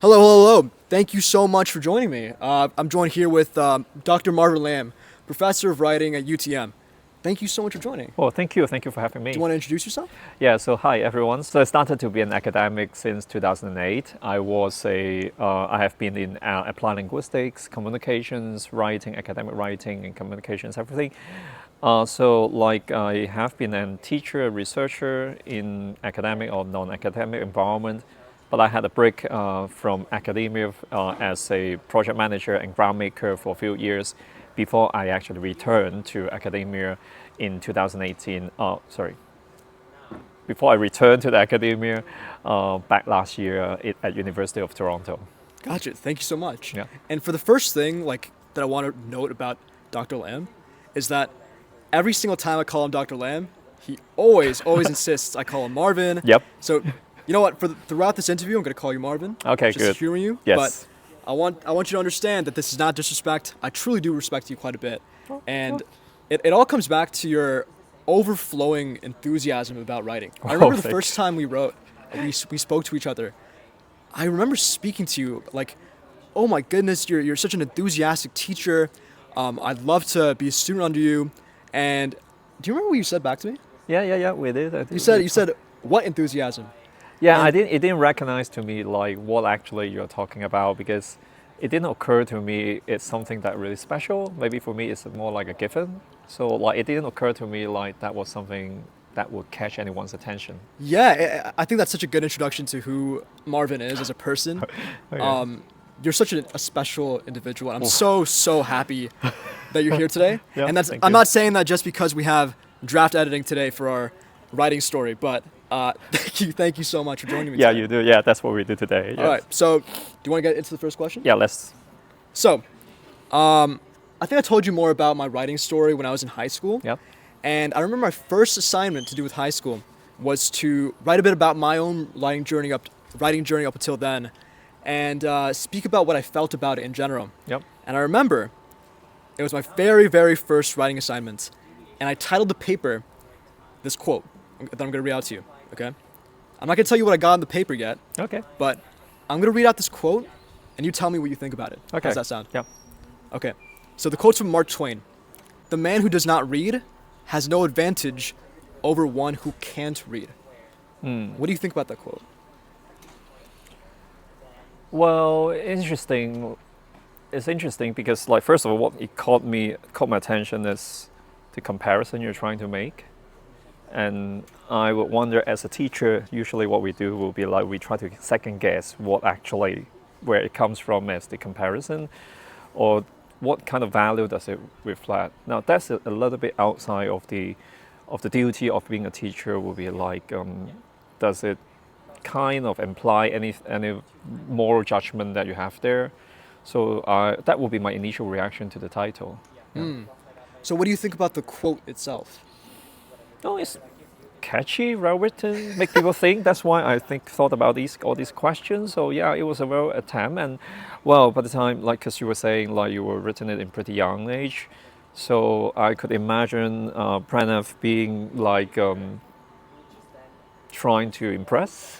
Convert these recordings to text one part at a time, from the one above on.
Hello, hello, hello. Thank you so much for joining me. I'm joined here with Dr. Marvin Lamb, Professor of Writing at UTM. Thank you so much for joining. Well, thank you. Thank you for having Do you me. want to introduce yourself? Yeah, so hi everyone. So I started to be an academic since 2008. I have been in applied linguistics, communications, writing, academic writing and communications, everything. I have been a teacher, a researcher in academic or non-academic environment, but I had a break from academia as a project manager and ground maker for a few years before I actually returned to academia in 2018. Before I returned to the academia back last year at University of Toronto. Gotcha. Thank you so much. Yeah. And for the first thing, that I want to note about Dr. Lamb is that every single time I call him Dr. Lamb, he always insists I call him Marvin. Yep. So, you know what? Throughout this interview, I'm going to call you Marvin. Okay, just good. to humor you. Yes. But I want you to understand that this is not disrespect. I truly do respect you quite a bit, and it all comes back to your overflowing enthusiasm about writing. I remember the thank first time we spoke to each other. I remember speaking to you like, oh my goodness, you're such an enthusiastic teacher. I'd love to be a student under you. And do you remember what you said back to me? Yeah, we did. You said what enthusiasm? Yeah, And it didn't recognize to me like what actually you're talking about because it didn't occur to me it's something that really special. Maybe for me it's more like a given. So like it didn't occur to me like that was something that would catch anyone's attention. yeah, I think that's such a good introduction to who Marvin is as a person. Okay. You're such a special individual. And I'm so happy that you're here today. Yeah, And thank I'm you. not saying that just because we have draft editing today for our writing story, but thank you so much for joining me Yeah, today. you do. Yeah, that's what we do today. All right, so do you want to get into the first question? Yeah, let's. So, I think I told you more about my writing story when I was in high school. Yeah. And I remember my first assignment to do with high school was to write a bit about my own writing journey up until then, and speak about what I felt about it in general. Yep. And I remember it was my very first writing assignment, and I titled the paper this quote that I'm going to read out to you. Okay. I'm not going to tell you what I got in the paper yet, Okay. but I'm going to read out this quote, and you tell me what you think about it. Okay. How's that sound? Yeah. Okay. So the quote's from Mark Twain. The man who does not read has no advantage over one who can't read. What do you think about that quote? Well, interesting. It's interesting because, like, first of all, what it caught my attention is the comparison you're trying to make, and I would wonder, as a teacher, usually what we do will be like we try to second guess what actually where it comes from as the comparison, or what kind of value does it reflect. Now, that's a little bit outside of the duty of being a teacher. Will be like, does it kind of imply any moral judgment that you have there? So that would be my initial reaction to the title. Yeah. So what do you think about the quote itself? No, it's catchy, well written, make people think. That's why I thought about all these questions. So yeah, it was a real attempt. And well, by the time, like, because you were saying, like, you were written it in pretty young age, so I could imagine Pranav being like trying to impress.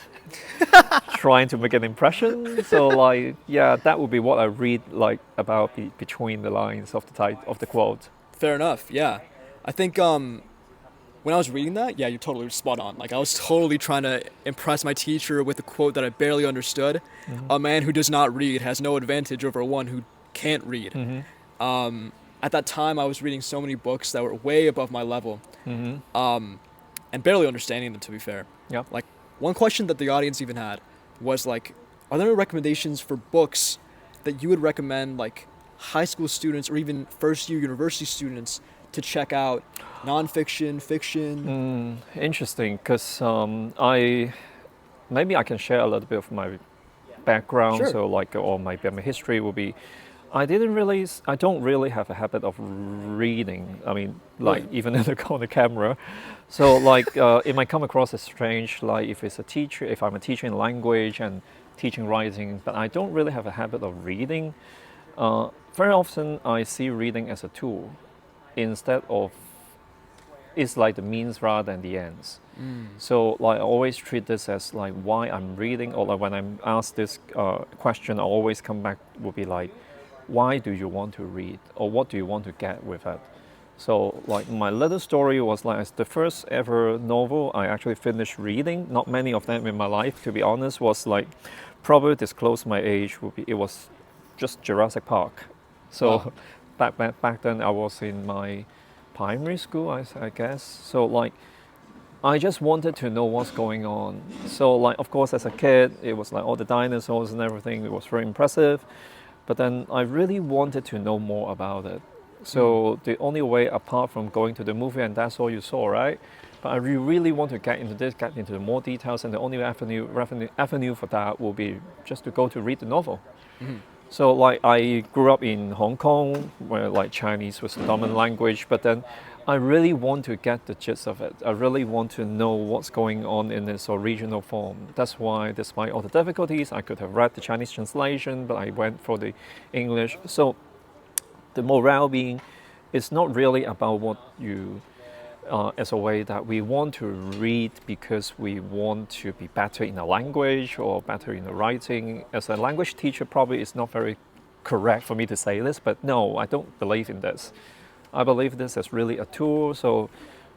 Trying to make an impression. So like, yeah, that would be what I read like about between the lines of the quote. Fair enough. Yeah, I think when I was reading that, yeah, you're totally spot on. Like I was totally trying to impress my teacher with a quote that I barely understood. A man who does not read has no advantage over one who can't read. At that time, I was reading so many books that were way above my level, and barely understanding them. To be fair, Yeah. like one question that the audience even had was like, are there any recommendations for books that you would recommend like high school students or even first year university students to check out? Nonfiction, fiction? Interesting, because maybe I can share a little bit of my background. Sure. So like, or my history will be. I don't really have a habit of reading. I mean, like Right. even on the camera. So like, it might come across as strange, like if I'm a teacher in language and teaching writing, but I don't really have a habit of reading. Very often I see reading as a tool instead of, it's like the means rather than the ends. So like I always treat this as like why I'm reading, or like when I'm asked this question, I always come back will be like, why do you want to read, or what do you want to get with it? So like my little story was like the first ever novel I actually finished reading. Not many of them in my life, to be honest. Was like probably disclose my age. Would be it was just Jurassic Park. So back then I was in my primary school, I guess. So like I just wanted to know what's going on. So like of course as a kid it was like all the dinosaurs and everything. It was very impressive. But then I really wanted to know more about it. So the only way apart from going to the movie and that's all you saw, right? But I really want to get into this, get into more details, and the only avenue for that will be just to go to read the novel. So like I grew up in Hong Kong where like Chinese was the dominant language, but then I really want to get the gist of it. I really want to know what's going on in its original form. That's why despite all the difficulties, I could have read the Chinese translation, but I went for the English. So the morale being, it's not really about what you, as a way that we want to read because we want to be better in a language or better in the writing. As a language teacher, probably it's not very correct for me to say this, but no, I don't believe in this. I believe this is really a tool. So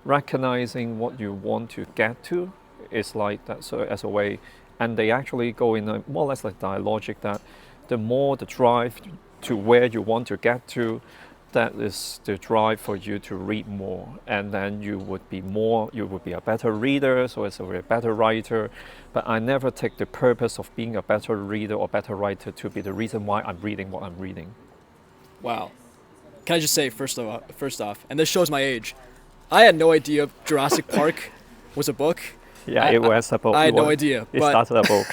recognizing what you want to get to is like that. So as a way, and they actually go in a more or less like dialogic that the more the drive to where you want to get to, that is the drive for you to read more, and then you would be a better reader, so as a better writer. But I never take the purpose of being a better reader or better writer to be the reason why I'm reading what I'm reading. Wow. Can I just say first off, and this shows my age, I had no idea Jurassic Park was a book. Yeah, it was a book. I had no idea. It started a book.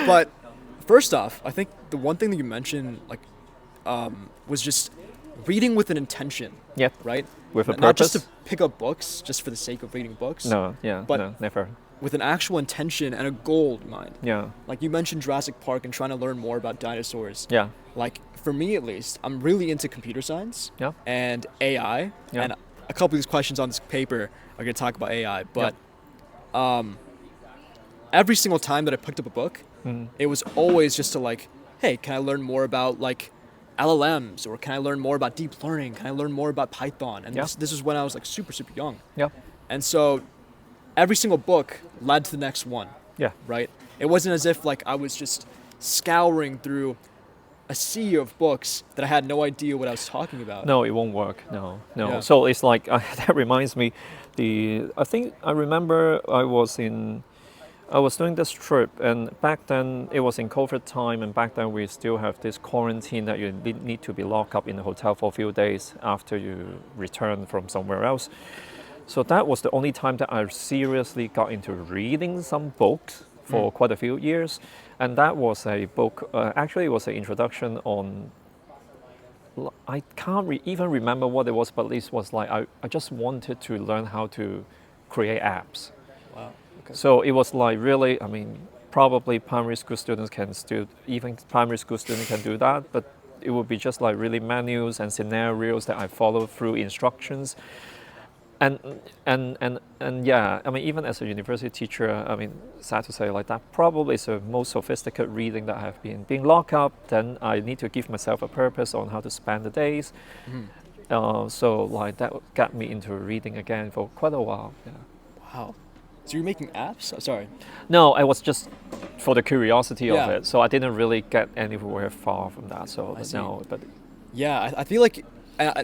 But first off, I think the one thing that you mentioned, like, was just reading with an intention. Yep. Right. With a purpose. Not just to pick up books just for the sake of reading books. No. Yeah. But no, never. With an actual intention and a goal in mind. Yeah. Like you mentioned Jurassic Park and trying to learn more about dinosaurs. Yeah. Like for me at least, I'm really into computer science. Yeah. And AI. Yeah. And a couple of these questions on this paper are going to talk about AI. But every single time that I picked up a book, it was always just to like, hey, can I learn more about like LLMs, or can I learn more about deep learning? Can I learn more about Python? And this is when I was like super young. Yeah. And so every single book led to the next one. Yeah. Right? It wasn't as if like I was just scouring through a sea of books that I had no idea what I was talking about. No, it won't work. No. Yeah. So it's like that reminds me. I think I remember I was doing this trip, and back then it was in COVID time, and back then we still have this quarantine that you need to be locked up in the hotel for a few days after you return from somewhere else. So that was the only time that I seriously got into reading some books for quite a few years, and that was a book. Actually, it was an introduction on. I can't even remember what it was, but at least was like I just wanted to learn how to create apps. Wow. Okay. So it was like really, I mean, probably primary school students can do that, but it would be just like really menus and scenarios that I follow through instructions. And yeah, I mean, even as a university teacher, I mean, sad to say, like that probably is the most sophisticated reading that I have been. Being locked up, then I need to give myself a purpose on how to spend the days. So like that got me into reading again for quite a while. Yeah. Wow. So you're making apps? Oh, sorry. No, I was just for the curiosity of Yeah. it. So I didn't really get anywhere far from that. So I see. no, but Yeah, I feel like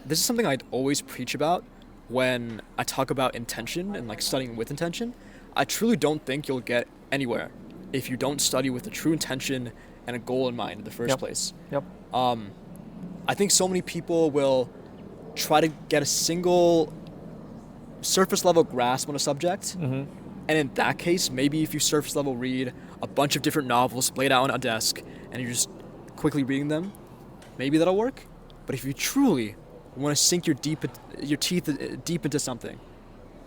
this is something I'd always preach about when I talk about intention and like studying with intention. I truly don't think you'll get anywhere if you don't study with a true intention and a goal in mind in the first place. Yep. I think so many people will try to get a single surface level grasp on a subject. And in that case, maybe if you surface level read a bunch of different novels laid out on a desk and you're just quickly reading them, maybe that'll work. But if you truly want to sink your teeth deep into something,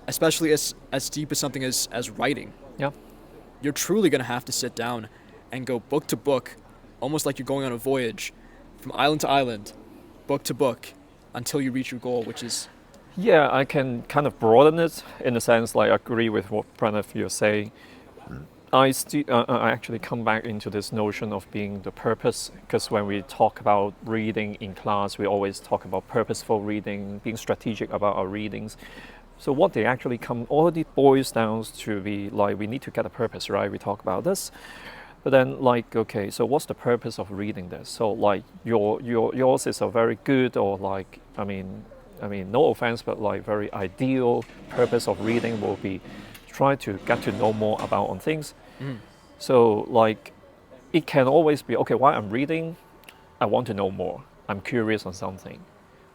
especially as deep as something as writing, you're truly going to have to sit down and go book to book, almost like you're going on a voyage from island to island, book to book, until you reach your goal, which is Yeah, I can kind of broaden it in the sense, like, I agree with what Pranav you're saying. I actually come back into this notion of being the purpose, because when we talk about reading in class, we always talk about purposeful reading, being strategic about our readings. So what they actually come, all it boils down to be like, we need to get a purpose, right? We talk about this. But then, like, okay, so what's the purpose of reading this? So, like, yours is a very good, or like, no offense, but like very ideal purpose of reading will be try to get to know more about on things. So, like, it can always be, okay, while I'm reading, I want to know more. I'm curious on something,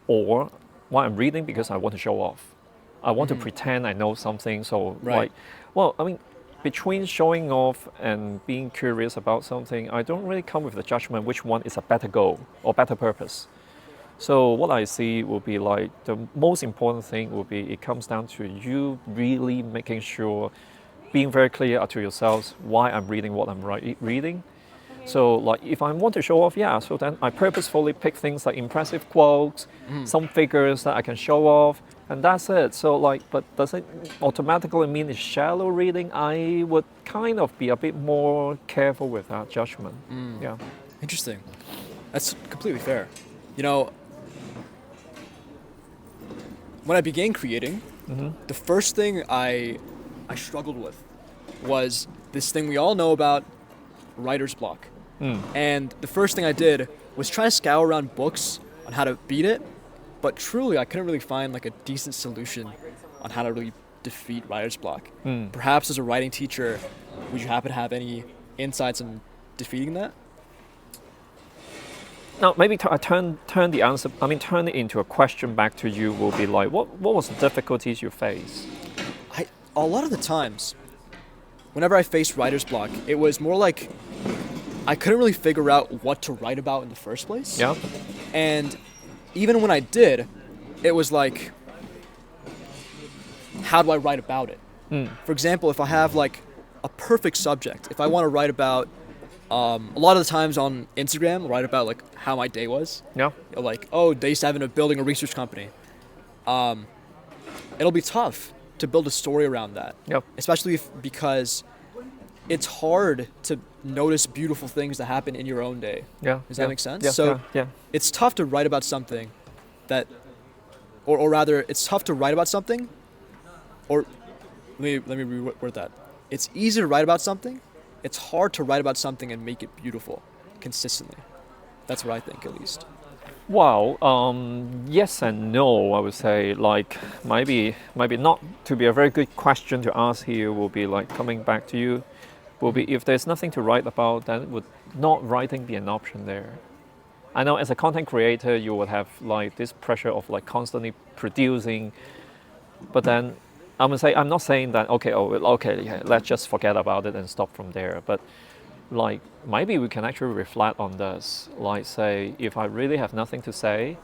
or while I'm reading because I want to show off. I want to pretend I know something. So, Right. like, well, I mean, between showing off and being curious about something, I don't really come with the judgment which one is a better goal or better purpose. So what I see will be like the most important thing will be it comes down to you really making sure, being very clear to yourselves why I'm reading what I'm reading. So, like, if I want to show off, yeah, so then I purposefully pick things like impressive quotes, some figures that I can show off, and that's it. So, like, but does it automatically mean it's shallow reading? I would kind of be a bit more careful with that judgment. Yeah. Interesting. That's completely fair. You know, when I began creating, the first thing I struggled with was this thing we all know about, writer's block. And the first thing I did was try to scour around books on how to beat it, but truly I couldn't really find like a decent solution on how to really defeat writer's block. Perhaps as a writing teacher, would you happen to have any insights on defeating that? Now, maybe I turn the answer. I mean, turn it into a question back to you. Will be like, what was the difficulties you face? A lot of the times, whenever I faced writer's block, it was more like I couldn't really figure out what to write about in the first place. Yeah. And even when I did, it was like, how do I write about it? For example, if I have like a perfect subject, if I want to write about, a lot of the times on Instagram, I'll write about like how my day was. Yeah. Like, oh, day 7 of building a research company. It'll be tough to build a story around that. Yep. Especially because it's hard to notice beautiful things that happen in your own day. Yeah. Does that make sense? Yeah. So yeah. it's tough to write about something that, or rather, it's tough to write about something, or let me reword that. It's easy to write about something. It's hard to write about something and make it beautiful consistently. That's what I think, at least. Well, yes and no, I would say. Like, maybe not to be a very good question to ask here will be like coming back to you, will be if there's nothing to write about, then would not writing be an option there? I know as a content creator, you would have like this pressure of like constantly producing, but then I'm not saying that, yeah, let's just forget about it and stop from there. But like, maybe we can actually reflect on this. Like, say, if I really have nothing to say,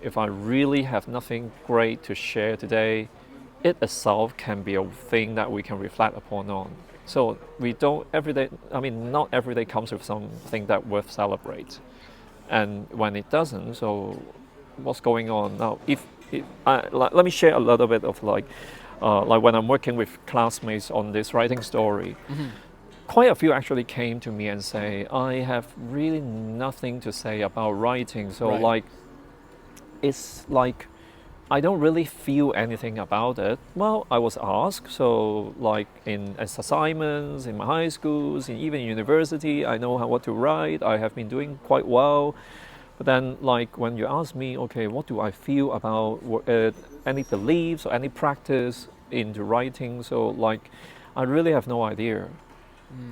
if I really have nothing great to share today, it itself can be a thing that we can reflect upon on. So we don't every day, not every day comes with something that worth celebrate. And when it doesn't, so what's going on now? Let me share a little bit of like when I'm working with classmates on this writing story, quite a few actually came to me and say, I have really nothing to say about writing. So Right. like, it's like, I don't really feel anything about it. Well, I was asked, so like as assignments in my high schools, and even university, I know what to write. I have been doing quite well. But then, like, when you ask me, okay, what do I feel about any beliefs or any practice into writing? So, like, I really have no idea.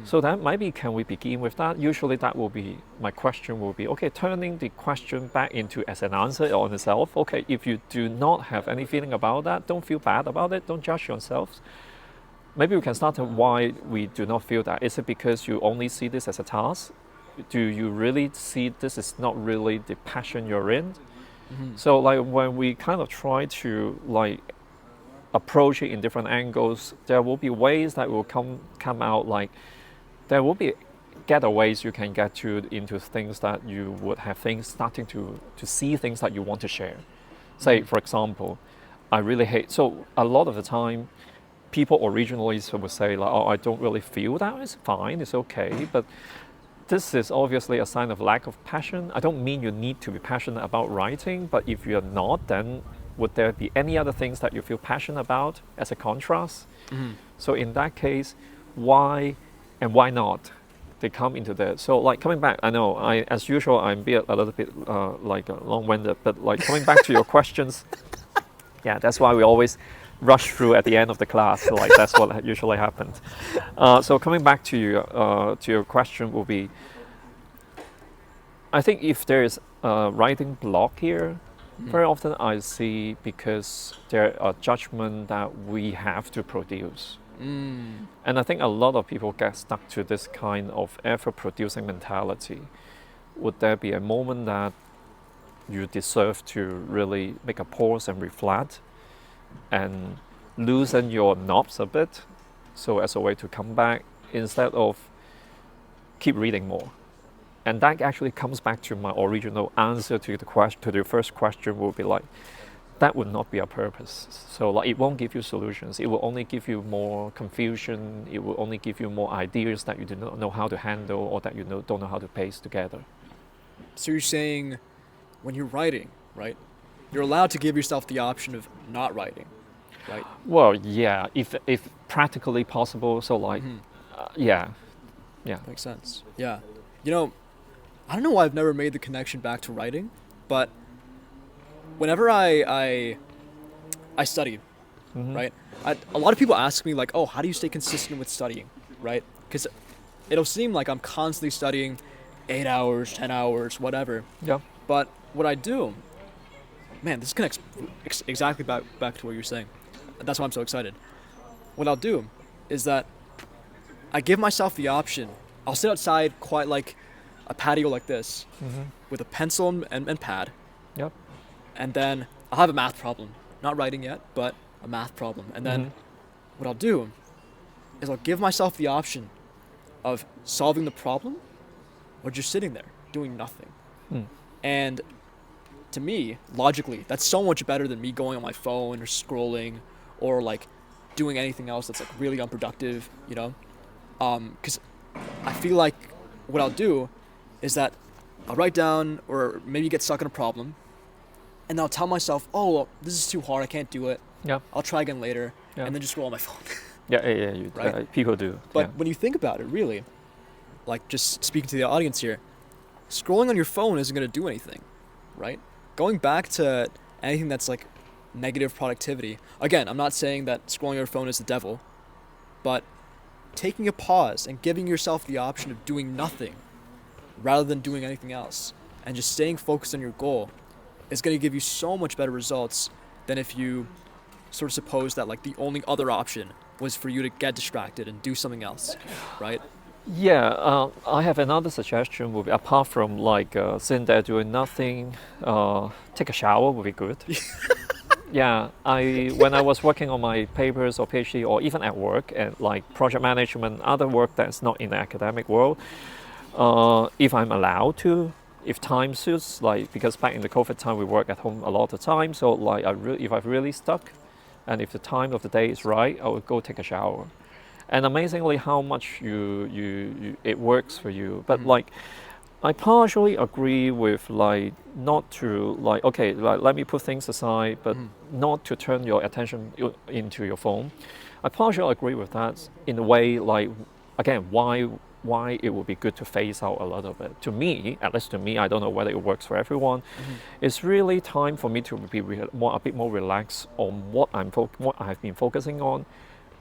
So then maybe can we begin with that? Usually that will be, my question will be, okay, turning the question back into as an answer on itself. Okay, if you do not have any feeling about that, don't feel bad about it, don't judge yourselves. Maybe we can start with why we do not feel that. Is it because you only see this as a task? Do you really see this is not really the passion you're in? So like when we kind of try to like approach it in different angles, there will be ways that will come out, like there will be getaways you can get to into things that you would have things starting to see things that you want to share. Say, for example, I really hate. So a lot of the time, people originally would say like, "Oh, I don't really feel that." It's fine. It's okay. But this is obviously a sign of lack of passion. I don't mean you need to be passionate about writing, but if you're not, then would there be any other things that you feel passionate about as a contrast? So in that case, why and why not? They come into that. So like coming back, I know as usual I'm be a little bit long-winded, but like coming back to your questions, yeah, that's why we always rush through at the end of the class. So like that's what usually happens. So coming back to your question will be, I think if there is a writing block here, very often I see because there are judgment that we have to produce. And I think a lot of people get stuck to this kind of effort-producing mentality. Would there be a moment that you deserve to really make a pause and reflect and loosen your knobs a bit, so as a way to come back instead of keep reading more? And that actually comes back to my original answer to the question, to the first question, will be like, that would not be a purpose. So like it won't give you solutions. It will only give you more confusion. It will only give you more ideas that you do not know how to handle or that you don't know how to paste together. So you're saying when you're writing, right, you're allowed to give yourself the option of not writing, right? Well, yeah, if practically possible. So like, yeah. Makes sense. Yeah. You know, I don't know why I've never made the connection back to writing, but whenever I study, right? A lot of people ask me like, oh, how do you stay consistent with studying, right? Because it'll seem like I'm constantly studying 8 hours, 10 hours, whatever. Yeah. But what I do, man, this connects exactly back to what you're saying. That's why I'm so excited. What I'll do is that I give myself the option. I'll sit outside quite like a patio like this with a pencil and pad. Yep. And then I'll have a math problem. Not writing yet, but a math problem. And then what I'll do is I'll give myself the option of solving the problem or just sitting there doing nothing. And to me, logically, that's so much better than me going on my phone or scrolling or like doing anything else that's like really unproductive, you know? Because I feel like what I'll do is that I'll write down or maybe get stuck in a problem and I'll tell myself, oh, well, this is too hard, I can't do it. Yeah. I'll try again later, Yeah. and then just scroll on my phone. Yeah. Right? People do. But when you think about it, really, like just speaking to the audience here, scrolling on your phone isn't going to do anything, right? Going back to anything that's like negative productivity. Again, I'm not saying that scrolling on your phone is the devil, but taking a pause and giving yourself the option of doing nothing rather than doing anything else and just staying focused on your goal is going to give you so much better results than if you sort of suppose that like the only other option was for you to get distracted and do something else, right? Yeah, I have another suggestion. Would be, apart from like sitting there doing nothing, take a shower would be good. Yeah, when I was working on my papers or PhD or even at work and like project management, other work that's not in the academic world, if I'm allowed to, if time suits, like because back in the COVID time we work at home a lot of time, so like if I've really stuck, and if the time of the day is right, I would go take a shower. And amazingly, how much it works for you. But like, I partially agree with like not to like okay, like, let me put things aside, but not to turn your attention into your phone. I partially agree with that in a way. Like again, why it would be good to phase out a little bit. To me, at least to me, I don't know whether it works for everyone. It's really time for me to be a bit more relaxed on what I've been focusing on,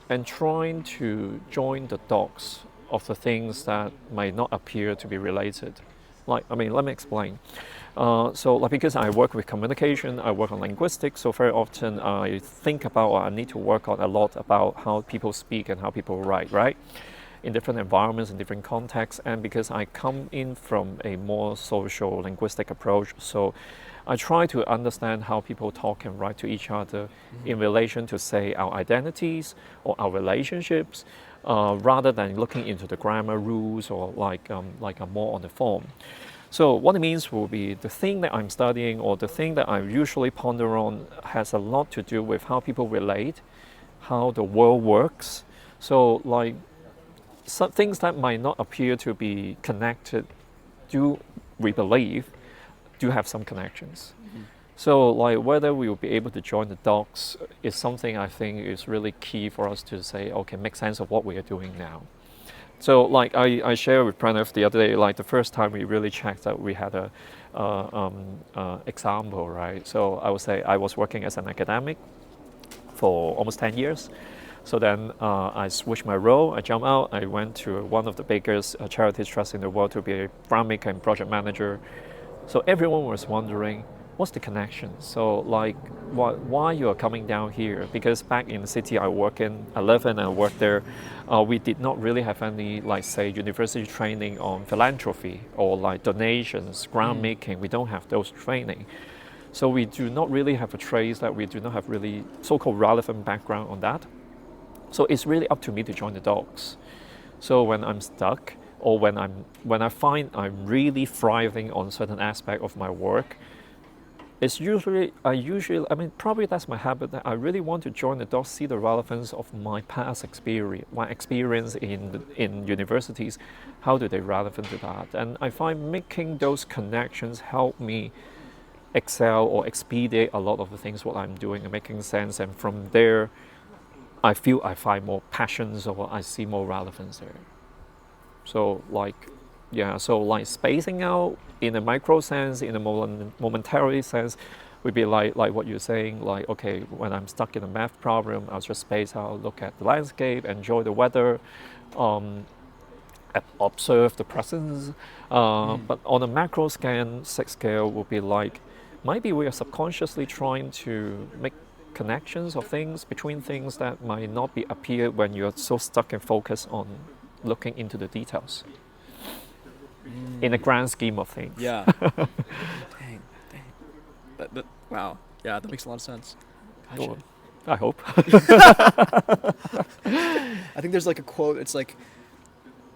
and trying to join the dots of the things that may not appear to be related. Like, I mean, let me explain. So, like, because I work with communication, I work on linguistics, so very often I think about, or I need to work on a lot about how people speak and how people write, right? In different environments, in different contexts, and because I come in from a more social linguistic approach, so I try to understand how people talk and write to each other in relation to, say, our identities or our relationships, rather than looking into the grammar rules or like more on the form. So what it means will be the thing that I'm studying or the thing that I usually ponder on has a lot to do with how people relate, how the world works. So like some things that might not appear to be connected, do we believe, do have some connections. So like whether we will be able to join the dots is something I think is really key for us to say, okay, make sense of what we are doing now. So like I shared with Pranav the other day, like the first time we really checked that we had a example, right? So I would say I was working as an academic for almost 10 years. So then I switched my role, I jumped out, I went to one of the biggest charity trusts in the world to be a brand maker and project manager. So everyone was wondering, what's the connection? So like, why you are coming down here? Because back in the city I work in, I live in and I work there, we did not really have any, like say, university training on philanthropy or like donations, grant making. We don't have those training. So we do not really have a trace that we do not have really so-called relevant background on that. So it's really up to me to join the dots. So when I'm stuck, or when I find I'm really thriving on certain aspect of my work, it's I mean, probably that's my habit, that I really want to join the dots, see the relevance of my past experience, my experience in universities, how do they relevant to that? And I find making those connections help me excel or expedite a lot of the things what I'm doing and making sense. And from there, I feel I find more passions or I see more relevance there. So like, yeah, so like spacing out in a micro sense, in a momentary sense, would be like what you're saying, like, okay, when I'm stuck in a math problem, I'll just space out, look at the landscape, enjoy the weather, observe the presence. But on a macro scale would be like, maybe we are subconsciously trying to make connections of things between things that might not be appear when you're so stuck and focused on looking into the details in the grand scheme of things. Yeah. dang. That, wow. Yeah, that makes a lot of sense. Gotcha. Well, I hope. I think there's like a quote, it's like,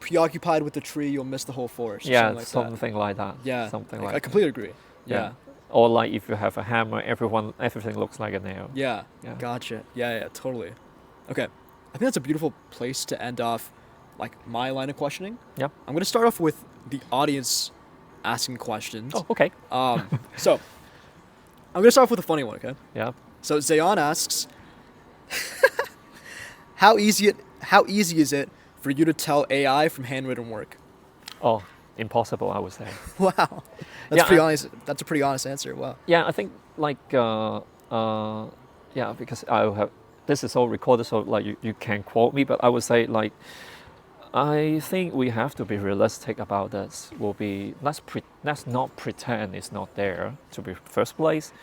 preoccupied with the tree, you'll miss the whole forest. Yeah, something like that. Yeah, Something I like completely agree. Yeah. Or like if you have a hammer, everything looks like a nail. Yeah. Yeah. Gotcha. Yeah, totally. Okay. I think that's a beautiful place to end off like my line of questioning. Yep. I'm going to start off with the audience asking questions. Oh, okay. So I'm going to start off with a funny one, okay? Yeah. So Zayon asks, how easy is it for you to tell AI from handwritten work? Oh, impossible, I would say. Wow. That's a pretty honest answer. Wow. Yeah, I think like yeah, because this is all recorded, so like you can quote me, but I would say like, I think we have to be realistic about this. Will be let's not pretend it's not there to be first place,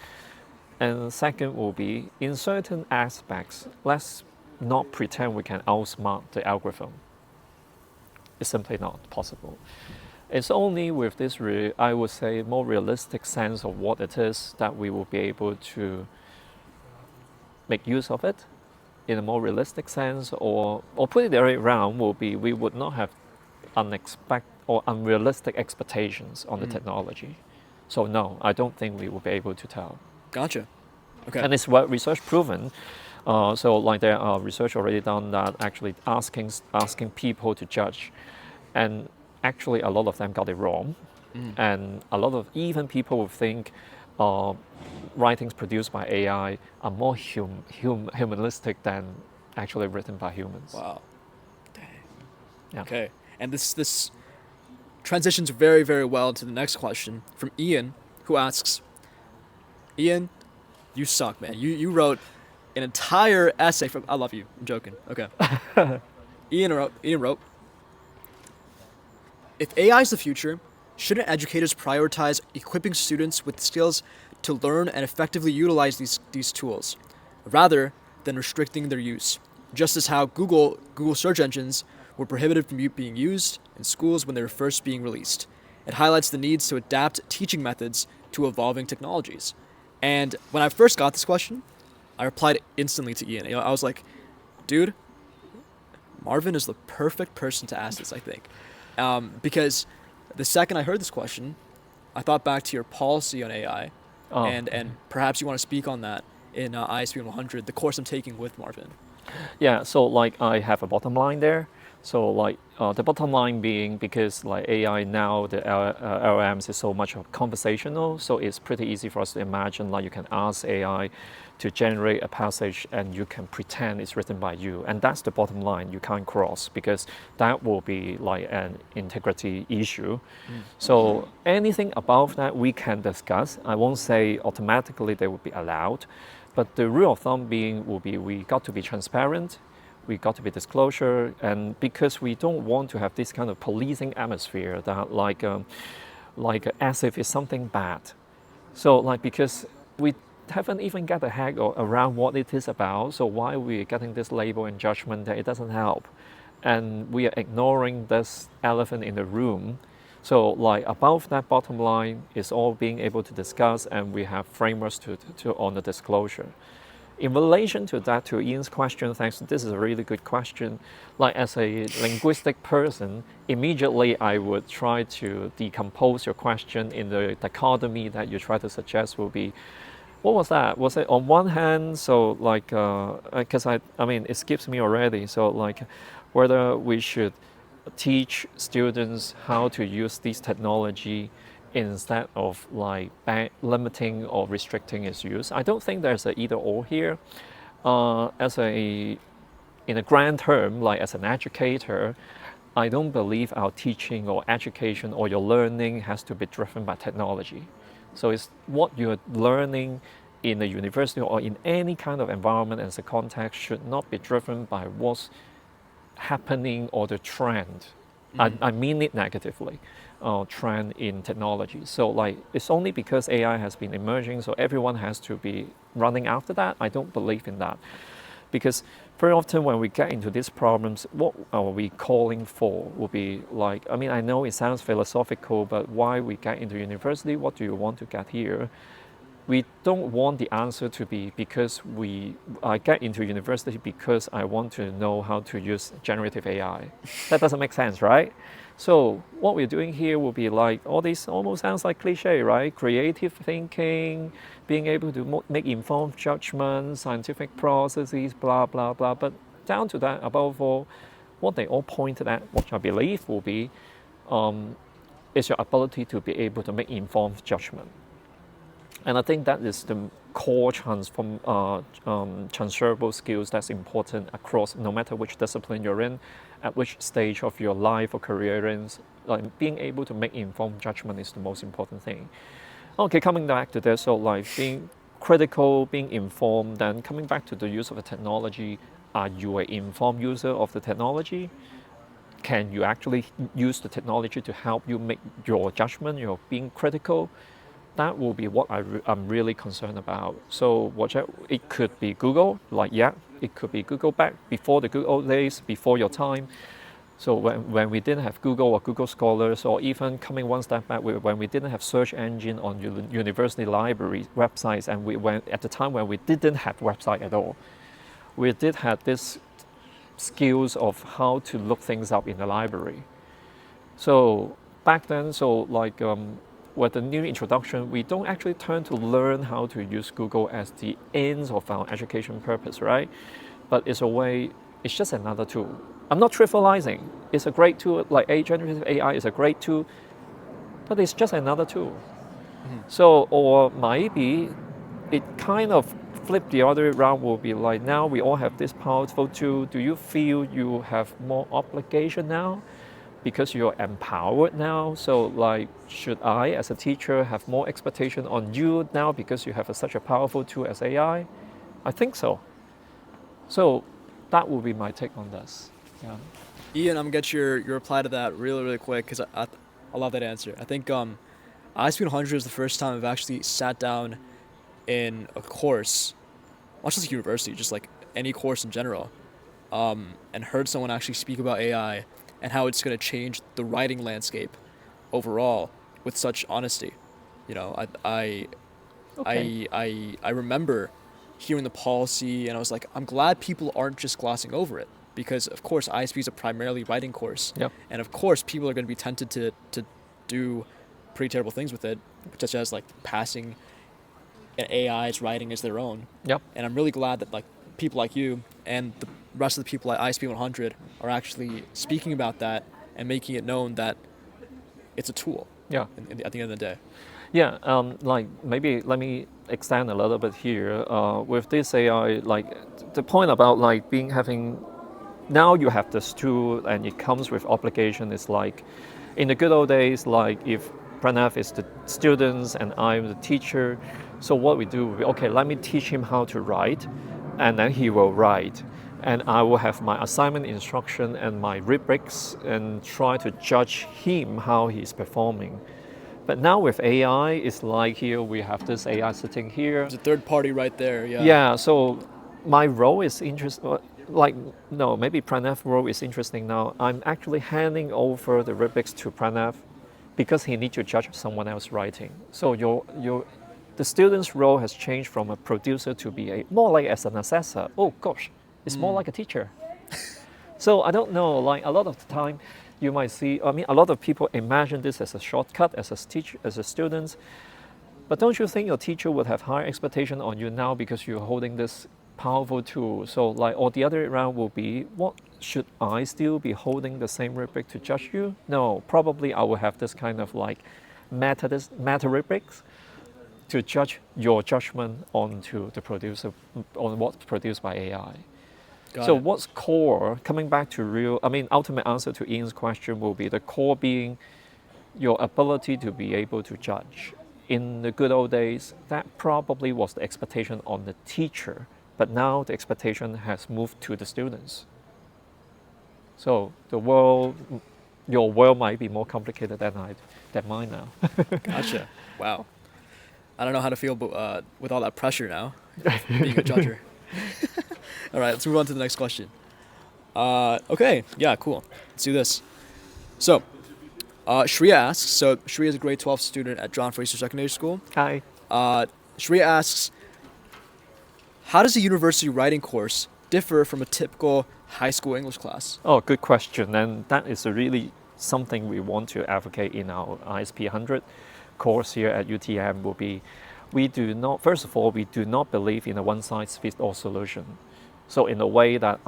and second will be in certain aspects, let's not pretend we can outsmart the algorithm. It's simply not possible. It's only with this, I would say, more realistic sense of what it is that we will be able to make use of it in a more realistic sense, or put it the other way around, will be we would not have unexpected or unrealistic expectations on the technology. So no, I don't think we will be able to tell. Gotcha. Okay. And it's what research proven. So like there are research already done that actually asking people to judge, and actually a lot of them got it wrong, and a lot of even people would think writings produced by AI are more humanistic than actually written by humans. Wow. Dang. Yeah. Okay. And this transitions very, very well to the next question from Ian, who asks, Ian, you suck, man. You wrote an entire essay from... I love you. I'm joking. Okay. Ian wrote, if AI is the future, shouldn't educators prioritize equipping students with skills to learn and effectively utilize these tools, rather than restricting their use? Just as how Google search engines were prohibited from being used in schools when they were first being released. It highlights the needs to adapt teaching methods to evolving technologies. And when I first got this question, I replied instantly to Ian. I was like, dude, Marvin is the perfect person to ask this, I think. Because the second I heard this question, I thought back to your policy on AI, Oh, and perhaps you want to speak on that in ISP 100, the course I'm taking with Marvin. yeah, so like I have a bottom line there. So like the bottom line being because like AI now, the LLMs is so much of conversational, so it's pretty easy for us to imagine like you can ask AI to generate a passage and you can pretend it's written by you. And that's the bottom line you can't cross because that will be like an integrity issue. So anything above that we can discuss. I won't say automatically they will be allowed, but the rule of thumb being will be we got to be transparent, we got to be disclosure, and because we don't want to have this kind of policing atmosphere that like as if it's something bad. So like because we haven't even got a heck around what it is about, so why are we getting this label and judgment that it doesn't help? And we are ignoring this elephant in the room. So like above that bottom line is all being able to discuss, and we have frameworks to on the disclosure. In relation to that, to Ian's question, thanks, this is a really good question. Like as a linguistic person, immediately I would try to decompose your question in the dichotomy that you try to suggest will be, what was that? Was it on one hand, so like, because I mean, it skips me already, so like whether we should teach students how to use this technology instead of like limiting or restricting its use. I don't think there's a either or here. As a in a grand term, like as an educator, I don't believe our teaching or education or your learning has to be driven by technology. So it's what you're learning in the university or in any kind of environment as a context should not be driven by what's happening or the trend. I mean it negatively, trend in technology. So like it's only because AI has been emerging, so everyone has to be running after that. I don't believe in that. Because very often when we get into these problems, what are we calling for will be like, I mean, I know it sounds philosophical, but why we get into university, what do you want to get here? We don't want the answer to be because I get into university because I want to know how to use generative AI. That doesn't make sense, right? So what we're doing here will be like, all this almost sounds like cliche, right? Creative thinking, being able to make informed judgments, scientific processes, blah, blah, blah. But down to that, above all, what they all pointed at, which I believe will be, is your ability to be able to make informed judgment. And I think that is the core transferable skills that's important across no matter which discipline you're in, at which stage of your life or career in. Like being able to make informed judgment is the most important thing. Okay, coming back to this, so like being critical, being informed, then coming back to the use of the technology, are you an informed user of the technology? Can you actually use the technology to help you make your judgment, you're being critical? That will be what I'm really concerned about. So it could be Google, like yeah, it could be Google back before the good old days, before your time. So when we didn't have Google or Google Scholars, or even coming one step back, when we didn't have search engine on university library websites, and at the time when we didn't have website at all, we did have this skills of how to look things up in the library. So back then, so like with the new introduction, we don't actually turn to learn how to use Google as the ends of our education purpose, right? But it's a way, it's just another tool. I'm not trivializing. It's a great tool, like generative AI is a great tool, but it's just another tool. So, or maybe it kind of flip the other way around will be like, now we all have this powerful tool. Do you feel you have more obligation now? Because you're empowered now, so like, should I as a teacher have more expectation on you now because you have such a powerful tool as AI? I think so. So that will be my take on this. Yeah. Ian, I'm gonna get your reply to that really, really quick because I love that answer. I think ISP 100 is the first time I've actually sat down in a course, not just university, just like any course in general, and heard someone actually speak about AI and how it's going to change the writing landscape overall with such honesty. You know, Okay. I remember hearing the policy and I was like, I'm glad people aren't just glossing over it because of course ISP is a primarily writing course. Yep. And of course people are going to be tempted to do pretty terrible things with it, such as like passing an AI's writing as their own. Yep. And I'm really glad that like people like you and the rest of the people at ISP 100 are actually speaking about that and making it known that it's a tool. Yeah. At the end of the day. Yeah, like maybe let me extend a little bit here. With this AI, like the point about like having, now you have this tool and it comes with obligation. Is like in the good old days, like if Pranav is the students and I'm the teacher, so what we do, okay, let me teach him how to write, and then he will write. And I will have my assignment instruction and my rubrics and try to judge him how he's performing. But now with AI, it's like here we have this AI sitting here. There's a third party right there. Yeah. Yeah. So my role is interesting. Like no, maybe Pranav's role is interesting now. I'm actually handing over the rubrics to Pranav because he needs to judge someone else writing. So the student's role has changed from a producer to be more like as an assessor. Oh gosh, it's more like a teacher. So I don't know. Like a lot of the time, you might see, I mean, a lot of people imagine this as a shortcut as a student. But don't you think your teacher would have higher expectation on you now because you're holding this powerful tool? So like, or the other way around will be, what should I still be holding the same rubric to judge you? No, probably I will have this kind of like meta rubrics to judge your judgment onto the producer, on what's produced by AI. So what's core, coming back to ultimate answer to Ian's question will be the core being your ability to be able to judge. In the good old days, that probably was the expectation on the teacher, but now the expectation has moved to the students. So your world might be more complicated than mine now. Gotcha. Wow. I don't know how to feel with all that pressure now, being a judger. All right, let's move on to the next question. Okay, yeah, cool. Let's do this. So, Shreya asks, so Shreya is a grade 12 student at John Fraser Secondary School. Hi. Shreya asks, how does a university writing course differ from a typical high school English class? Oh, good question. And that is really something we want to advocate in our ISP 100 course here at UTM will be, first of all, we do not believe in a one-size-fits-all solution. So in a way that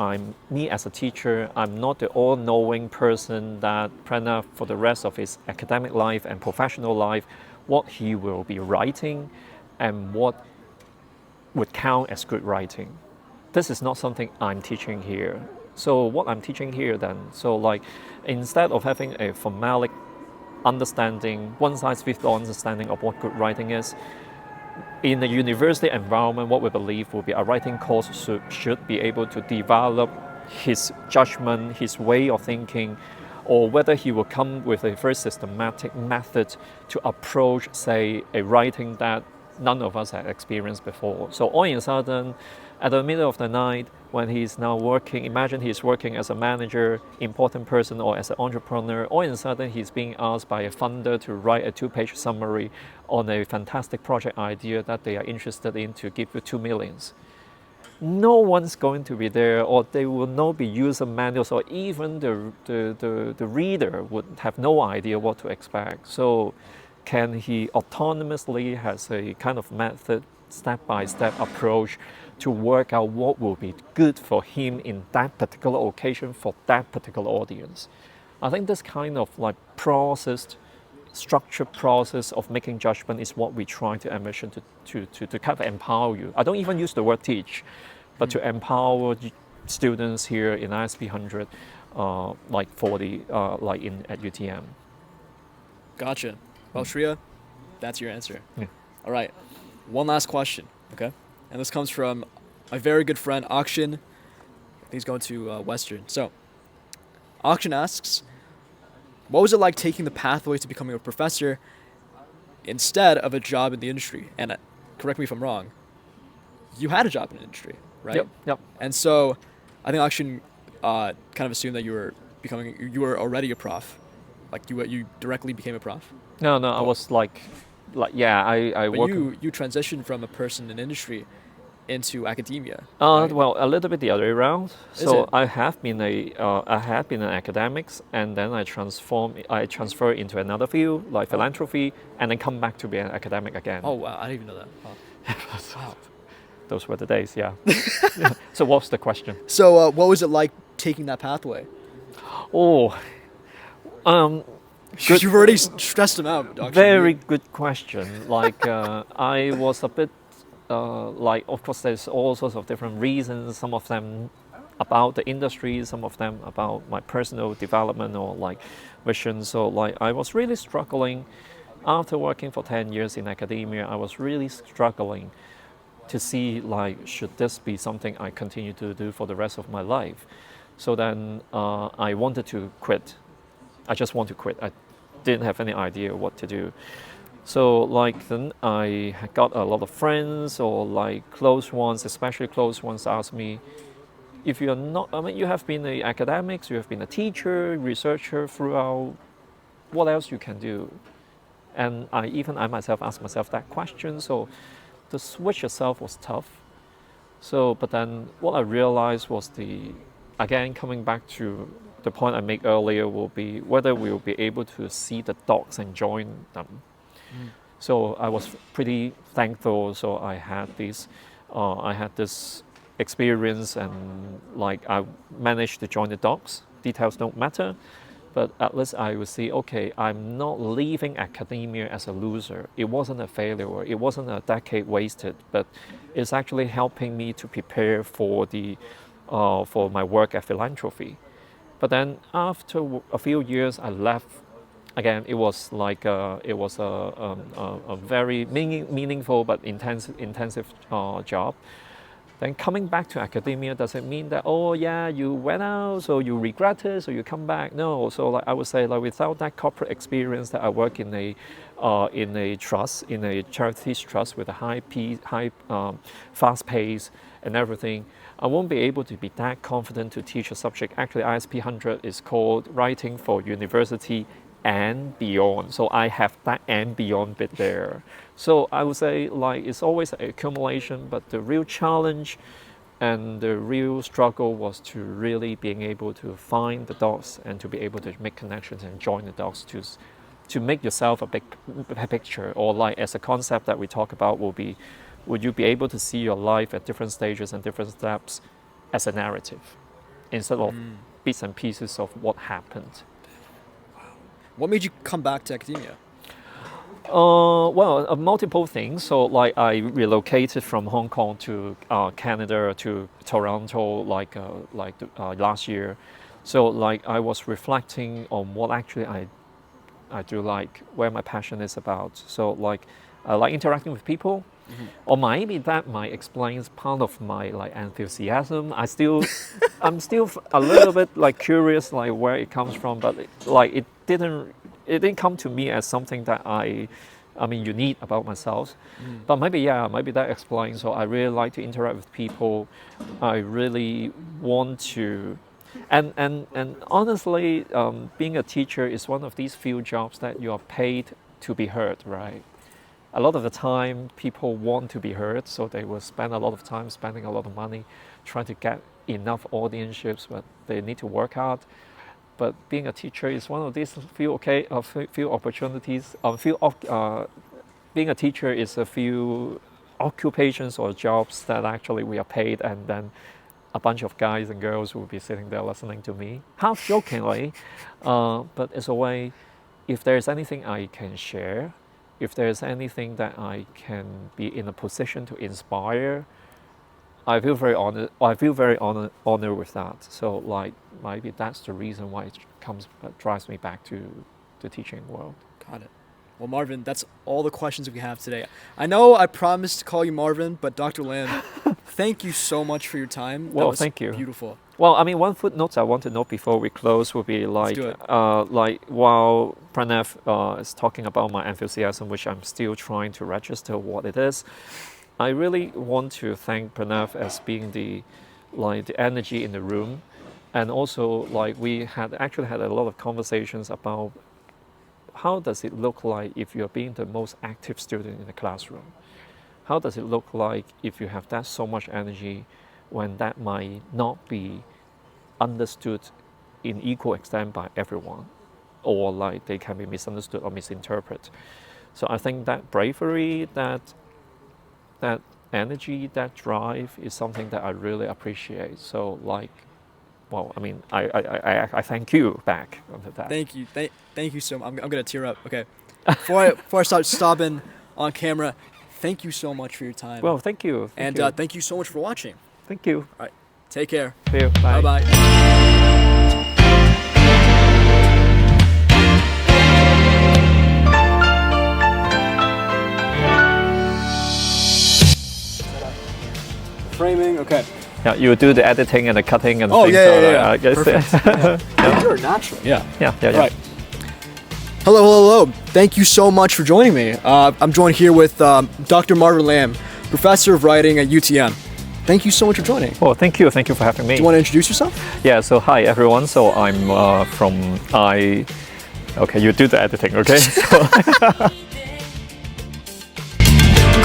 me as a teacher, I'm not the all-knowing person that Pranav for the rest of his academic life and professional life, what he will be writing and what would count as good writing. This is not something I'm teaching here. So what I'm teaching here then, so like instead of having a formalic understanding, one-size-fits-all understanding of what good writing is, in the university environment, what we believe will be a writing course should be able to develop his judgment, his way of thinking, or whether he will come with a very systematic method to approach, say, a writing that none of us had experienced before. So all of a sudden, at the middle of the night, when he's now working, imagine he's working as a manager, important person, or as an entrepreneur, all of a sudden he's being asked by a funder to write a 2-page summary on a fantastic project idea that they are interested in to give you 2 million. No one's going to be there, or they will not be user manuals, or even the reader would have no idea what to expect. So can he autonomously has a kind of method, step-by-step approach to work out what will be good for him in that particular occasion for that particular audience? I think this kind of like structured process of making judgment is what we try to ambition to kind of empower you. I don't even use the word teach, but to empower students here in ISP 100, like at UTM. Gotcha. Well, Shreya, that's your answer. Yeah. All right, one last question, okay? And this comes from my very good friend, Akshin. He's going to Western. So, Akshin asks, what was it like taking the pathway to becoming a professor instead of a job in the industry? And correct me if I'm wrong, you had a job in the industry, right? Yep. And so, I think Akshin kind of assumed that you were already a prof. Like you directly became a prof. No, I was I But work. you transitioned from a person in industry into academia, right? Well, a little bit the other way around. Is So it? I have been in academics, and then I transfer into another field like Oh, philanthropy, and then come back to be an academic again. oh wow, I didn't even know that. Wow. Those were the days, yeah. So what's the question? So, what was it like taking that pathway? Oh, um, good, You've already stressed him out, Doctor. very good question. Like I was a bit like, of course, there's all sorts of different reasons. Some of them about the industry, some of them about my personal development or like vision. So like I was really struggling after working for 10 years in academia. I was really struggling to see like should this be something I continue to do for the rest of my life. So then I wanted to quit. I just want to quit. I didn't have any idea what to do. So like then I had got a lot of friends or like close ones, especially close ones, asked me if you're not. I mean, you have been a academics, you have been a teacher, researcher throughout. What else you can do? And I myself asked myself that question. So the switch itself was tough. So, but then what I realized was again, coming back to the point I made earlier will be whether we will be able to see the dogs and join them. Mm. So I was pretty thankful. So I had this experience, and like I managed to join the dogs. Details don't matter, but at least I would see, okay, I'm not leaving academia as a loser. It wasn't a failure. It wasn't a decade wasted, but it's actually helping me to prepare for my work at philanthropy. But then after a few years, I left. Again, it was like a very meaningful but intensive job. Then coming back to academia doesn't mean that, oh yeah, you went out so you regret it so you come back. No, so like I would say, like without that corporate experience that I work in a trust, in a charities trust with a fast pace and everything, I won't be able to be that confident to teach a subject. Actually, ISP 100 is called Writing for University and Beyond. So I have that and beyond bit there. So I would say like it's always an accumulation, but the real challenge and the real struggle was to really being able to find the dots and to be able to make connections and join the dots to make yourself a big picture, or like as a concept that we talk about will be, would you be able to see your life at different stages and different steps as a narrative instead of bits and pieces of what happened. What made you come back to academia? Well, multiple things. So, like, I relocated from Hong Kong to Canada to Toronto, last year. So, like, I was reflecting on what actually I do like, where my passion is about. So, like, I like interacting with people, or maybe that might explains part of my like enthusiasm. I'm still a little bit like curious, like where it comes from, but it didn't come to me as something that I mean unique about myself. But maybe that explains. So I really like to interact with people. I really want to, and honestly, being a teacher is one of these few jobs that you are paid to be heard, right? A lot of the time, people want to be heard, so they will spend a lot of time spending a lot of money trying to get enough audienceships, but they need to work hard. But being a teacher is one of these few opportunities. Being a teacher is a few occupations or jobs that actually we are paid, and then a bunch of guys and girls will be sitting there listening to me, half jokingly, but it's a way. If there's anything I can share, if there's anything that I can be in a position to inspire, I feel very honored. Honored with that. So like maybe that's the reason why it drives me back to the teaching world. Got it. Well, Marvin, that's all the questions we have today. I know I promised to call you Marvin, but Dr. Lam, thank you so much for your time. Well, that was thank you. Beautiful. Well, I mean, one footnote I want to note before we close would be like, while Pranav is talking about my enthusiasm, which I'm still trying to register what it is, I really want to thank Pranav as being the energy in the room, and also like we had a lot of conversations about how does it look like if you're being the most active student in the classroom. how does it look like if you have that so much energy when that might not be understood in equal extent by everyone, or like they can be misunderstood or misinterpreted. So I think that bravery, that energy, that drive is something that I really appreciate. So like, well, I mean, I thank you back on that. Thank you. Thank you so much. I'm gonna tear up. Okay. Before I start stopping on camera, thank you so much for your time. Well, thank you. And thank you so much for watching. Thank you. All right. Take care. See you. Bye. Bye-bye. Framing, okay. Yeah, you do the editing and the cutting and Oh, things. yeah. I guess. Perfect. You're natural. Yeah. Yeah. Right. Hello. Thank you so much for joining me. I'm joined here with Dr. Marvin Lamb, professor of writing at UTM. Thank you so much for joining. Well, thank you. Thank you for having me. Do you want to introduce yourself? Yeah, so hi everyone. So I'm Okay, you do the editing, okay?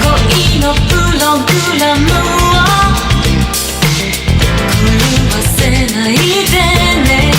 恋のプログラムを狂わせないでね